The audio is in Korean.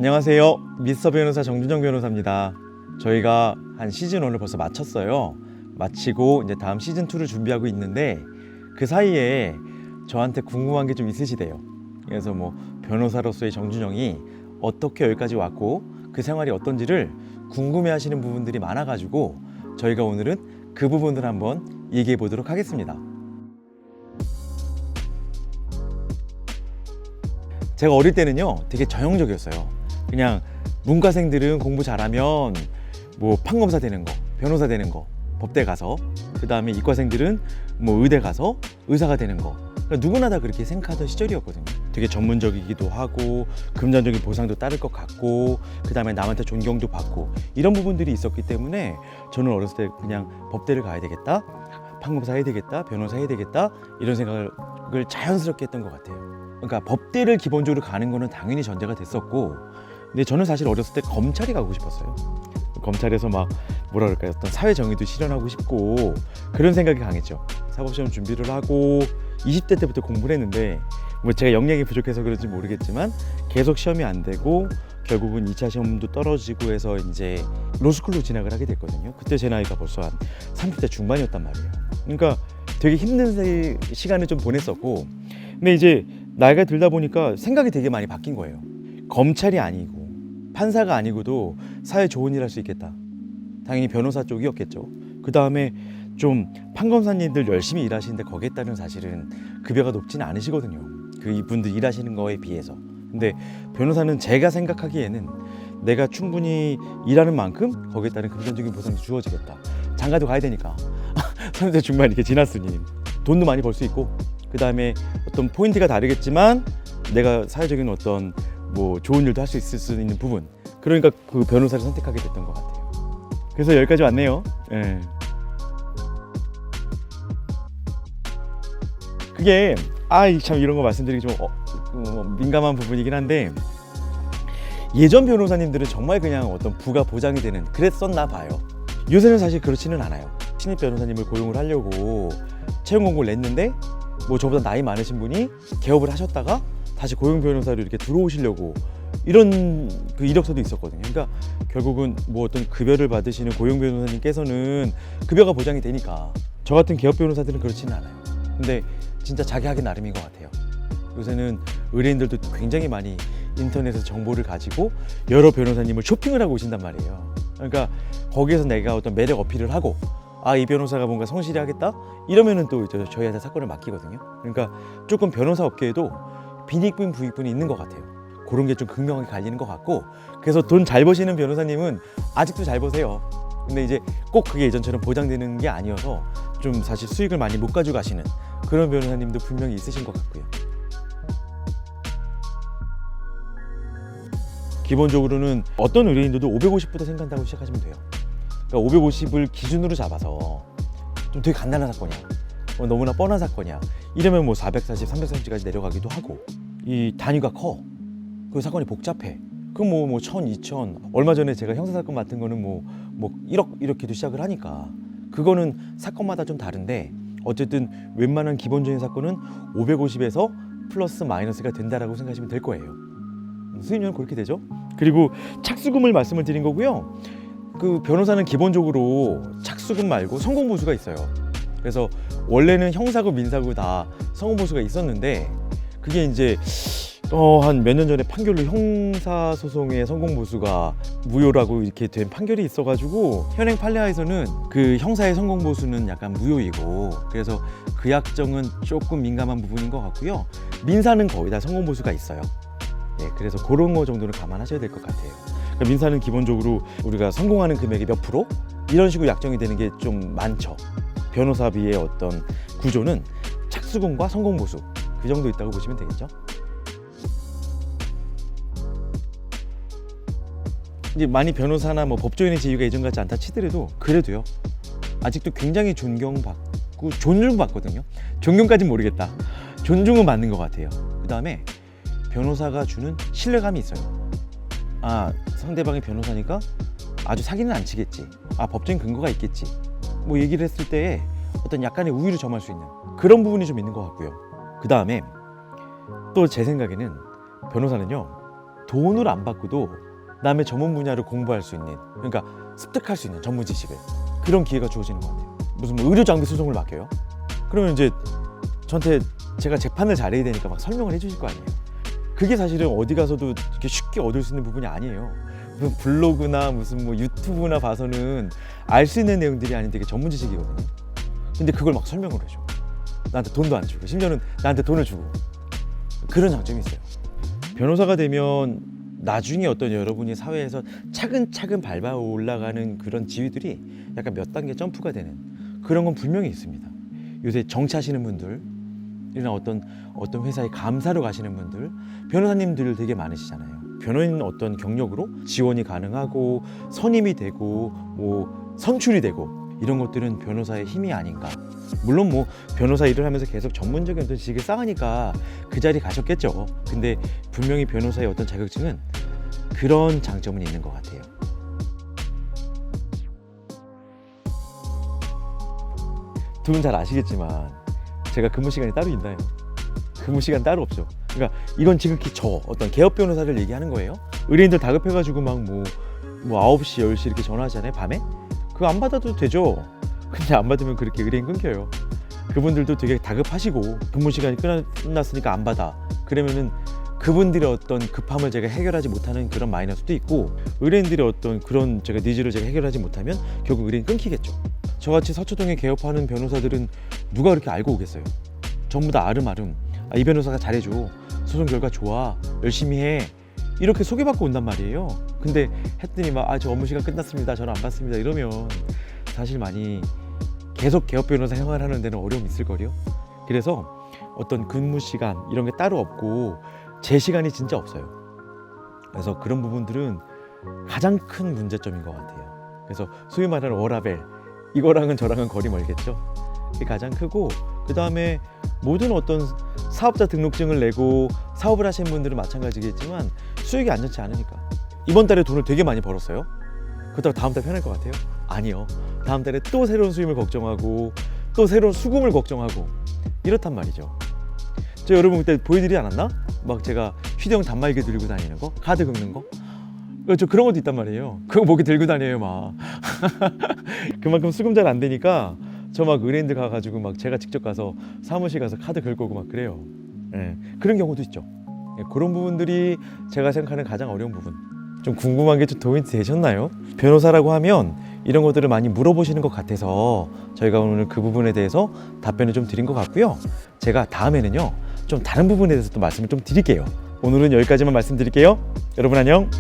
안녕하세요. 미스터 변호사 정준영 변호사입니다. 저희가 한 시즌 1을 벌써 마쳤어요. 마치고 이제 다음 시즌 2를 준비하고 있는데 그 사이에 저한테 궁금한 게 좀 있으시대요. 그래서 변호사로서의 정준영이 어떻게 여기까지 왔고 그 생활이 어떤지를 궁금해하시는 부분들이 많아가지고 저희가 오늘은 그 부분을 한번 얘기해 보도록 하겠습니다. 제가 어릴 때는요 되게 전형적이었어요. 그냥 문과생들은 공부 잘하면 판검사 되는 거, 변호사 되는 거, 법대 가서, 그 다음에 이과생들은 의대 가서 의사가 되는 거. 그러니까 누구나 다 그렇게 생각하던 시절이었거든요. 되게 전문적이기도 하고 금전적인 보상도 따를 것 같고 그 다음에 남한테 존경도 받고 이런 부분들이 있었기 때문에 저는 어렸을 때 그냥 법대를 가야 되겠다, 판검사 해야 되겠다, 변호사 해야 되겠다 이런 생각을 자연스럽게 했던 것 같아요. 그러니까 법대를 기본적으로 가는 거는 당연히 전제가 됐었고, 근데 저는 사실 어렸을 때 검찰이 가고 싶었어요. 검찰에서 어떤 사회 정의도 실현하고 싶고 그런 생각이 강했죠. 사법시험 준비를 하고 20대 때부터 공부를 했는데 제가 역량이 부족해서 그런지 모르겠지만 계속 시험이 안 되고 결국은 2차 시험도 떨어지고 해서 이제 로스쿨로 진학을 하게 됐거든요. 그때 제 나이가 벌써 한 30대 중반이었단 말이에요. 그러니까 되게 힘든 시간을 좀 보냈었고, 근데 이제 나이가 들다 보니까 생각이 되게 많이 바뀐 거예요. 검찰이 아니고 판사가 아니고도 사회 좋은 일 할 수 있겠다. 당연히 변호사 쪽이었겠죠. 그 다음에 좀 판검사님들 열심히 일하시는데 거기에 따른 사실은 급여가 높지는 않으시거든요. 이분들 일하시는 거에 비해서. 근데 변호사는 제가 생각하기에는 내가 충분히 일하는 만큼 거기에 따른 금전적인 보상이 주어지겠다. 장가도 가야 되니까 30대 중반 이렇게 지났으니 돈도 많이 벌 수 있고, 그 다음에 어떤 포인트가 다르겠지만 내가 사회적인 어떤 좋은 일도 할 수 있을 수 있는 부분, 그러니까 그 변호사를 선택하게 됐던 것 같아요. 그래서 여기까지 왔네요. 네. 그게 참 이런 거 말씀드리기 좀 민감한 부분이긴 한데, 예전 변호사님들은 정말 그냥 어떤 부가 보장이 되는 그랬었나 봐요. 요새는 사실 그렇지는 않아요. 신입 변호사님을 고용을 하려고 채용 공고를 냈는데 저보다 나이 많으신 분이 개업을 하셨다가 다시 고용 변호사로 이렇게 들어오시려고 이런 이력서도 있었거든요. 그러니까 결국은 어떤 급여를 받으시는 고용 변호사님께서는 급여가 보장이 되니까, 저 같은 개업 변호사들은 그렇지는 않아요. 근데 진짜 자기 하기 나름인 것 같아요. 요새는 의뢰인들도 굉장히 많이 인터넷에서 정보를 가지고 여러 변호사님을 쇼핑을 하고 오신단 말이에요. 그러니까 거기에서 내가 어떤 매력 어필을 하고, 이 변호사가 뭔가 성실히 하겠다 이러면은 또 저희한테 사건을 맡기거든요. 그러니까 조금 변호사 업계에도 빈익분 부익분이 있는 것 같아요. 그런 게 좀 극명하게 갈리는 것 같고, 그래서 돈 잘 버시는 변호사님은 아직도 잘 버세요. 근데 이제 꼭 그게 예전처럼 보장되는 게 아니어서 좀 사실 수익을 많이 못 가져가시는 그런 변호사님도 분명히 있으신 것 같고요. 기본적으로는 어떤 의뢰인들도 550부터 생각한다고 시작하시면 돼요. 그러니까 550을 기준으로 잡아서 좀 되게 간단한 사건이야, 너무나 뻔한 사건이야 이러면 440, 330까지 내려가기도 하고, 이 단위가 커, 그 사건이 복잡해, 그럼 1000, 2000, 얼마 전에 제가 형사사건 맡은 거는 1억 이렇게도 시작을 하니까 그거는 사건마다 좀 다른데, 어쨌든 웬만한 기본적인 사건은 550에서 플러스 마이너스가 된다라고 생각하시면 될 거예요. 수익률은 그렇게 되죠. 그리고 착수금을 말씀을 드린 거고요. 그 변호사는 기본적으로 착수금 말고 성공보수가 있어요. 그래서 원래는 형사고 민사고 다 성공보수가 있었는데, 그게 이제 한 몇 년 전에 판결로 형사소송의 성공보수가 무효라고 이렇게 된 판결이 있어가지고 현행 판례하에서는 그 형사의 성공보수는 약간 무효이고, 그래서 그 약정은 조금 민감한 부분인 것 같고요. 민사는 거의 다 성공보수가 있어요. 네, 그래서 그런 거 정도는 감안하셔야 될 것 같아요. 그러니까 민사는 기본적으로 우리가 성공하는 금액의 몇 프로 이런 식으로 약정이 되는 게 좀 많죠. 변호사비의 어떤 구조는 착수금과 성공보수 그 정도 있다고 보시면 되겠죠. 이제 많이 변호사나 법조인의 지위가 예전 같지 않다 치더라도 그래도요 아직도 굉장히 존경받고 존중받거든요. 존경까지는 모르겠다, 존중은 받는 것 같아요. 그 다음에 변호사가 주는 신뢰감이 있어요. 상대방이 변호사니까 아주 사기는 안 치겠지, 법적인 근거가 있겠지, 얘기를 했을 때 어떤 약간의 우위를 점할 수 있는 그런 부분이 좀 있는 것 같고요. 그 다음에 또 제 생각에는 변호사는요 돈을 안 받고도 남의 전문 분야를 공부할 수 있는, 그러니까 습득할 수 있는 전문 지식을, 그런 기회가 주어지는 것 같아요. 무슨 뭐 의료 장비 소송을 맡겨요? 그러면 이제 저한테 제가 재판을 잘해야 되니까 막 설명을 해주실 거 아니에요. 그게 사실은 어디 가서도 이렇게 쉽게 얻을 수 있는 부분이 아니에요. 무슨 블로그나 무슨 뭐 유튜브나 봐서는 알 수 있는 내용들이 아닌데 이게 전문 지식이거든요. 근데 그걸 막 설명을 해줘. 나한테 돈도 안 주고, 심지어는 나한테 돈을 주고. 그런 장점이 있어요. 변호사가 되면 나중에 어떤 여러분이 사회에서 차근차근 밟아 올라가는 그런 지위들이 약간 몇 단계 점프가 되는 그런 건 분명히 있습니다. 요새 정치하시는 분들이나 어떤 회사에 감사로 가시는 분들, 변호사님들 되게 많으시잖아요. 변호인 어떤 경력으로 지원이 가능하고 선임이 되고 뭐 선출이 되고 이런 것들은 변호사의 힘이 아닌가. 물론 뭐 변호사 일을 하면서 계속 전문적인 어떤 지식을 쌓으니까 그 자리 가셨겠죠. 근데 분명히 변호사의 어떤 자격증은 그런 장점은 있는 것 같아요. 두 분 잘 아시겠지만 제가 근무 시간이 따로 있나요? 근무 시간 따로 없죠. 그러니까 이건 지극히 저 어떤 개업 변호사를 얘기하는 거예요. 의뢰인들 다급해가지고 막 뭐 9시, 10시 이렇게 전화하잖아요, 밤에. 그거 안 받아도 되죠. 근데 안 받으면 그렇게 의뢰인 끊겨요. 그분들도 되게 다급하시고 근무 시간이 끝났으니까 안 받아. 그러면은 그분들의 어떤 급함을 제가 해결하지 못하는 그런 마이너스도 있고, 의뢰인들의 어떤 그런 제가 니즈를 제가 해결하지 못하면 결국 의뢰인 끊기겠죠. 저같이 서초동에 개업하는 변호사들은 누가 그렇게 알고 오겠어요. 전부 다 아름아름. 이 변호사가 잘해줘. 소송 결과 좋아. 열심히 해. 이렇게 소개받고 온단 말이에요. 근데 했더니 막 저 업무 시간 끝났습니다. 전화 안 받습니다. 이러면 사실 많이 계속 개업 변호사 생활하는 데는 어려움이 있을 거요. 그래서 어떤 근무 시간 이런 게 따로 없고 제 시간이 진짜 없어요. 그래서 그런 부분들은 가장 큰 문제점인 것 같아요. 그래서 소위 말하는 워라벨, 이거랑은 저랑은 거리 멀겠죠. 그게 가장 크고, 그 다음에 모든 어떤 사업자 등록증을 내고 사업을 하시는 분들은 마찬가지겠지만 수익이 안전치 않으니까. 이번 달에 돈을 되게 많이 벌었어요. 그렇다고 다음 달 편할 것 같아요? 아니요. 다음 달에 또 새로운 수임을 걱정하고 또 새로운 수금을 걱정하고 이렇단 말이죠. 저 여러분 그때 보여드리지 않았나? 막 제가 휴대용 단말기 들고 다니는 거, 카드 긁는 거. 저 그런 것도 있단 말이에요. 그거 목에 들고 다녀요 막. 그만큼 수금 잘 안 되니까 저 막 의뢰인들 가가지고 막 제가 직접 가서 사무실 가서 카드 긁고 오고 막 그래요. 네, 그런 경우도 있죠. 네, 그런 부분들이 제가 생각하는 가장 어려운 부분. 좀 궁금한 게 좀 도움이 되셨나요? 변호사라고 하면 이런 것들을 많이 물어보시는 것 같아서 저희가 오늘 그 부분에 대해서 답변을 좀 드린 것 같고요. 제가 다음에는요 좀 다른 부분에 대해서 또 말씀을 좀 드릴게요. 오늘은 여기까지만 말씀드릴게요. 여러분 안녕.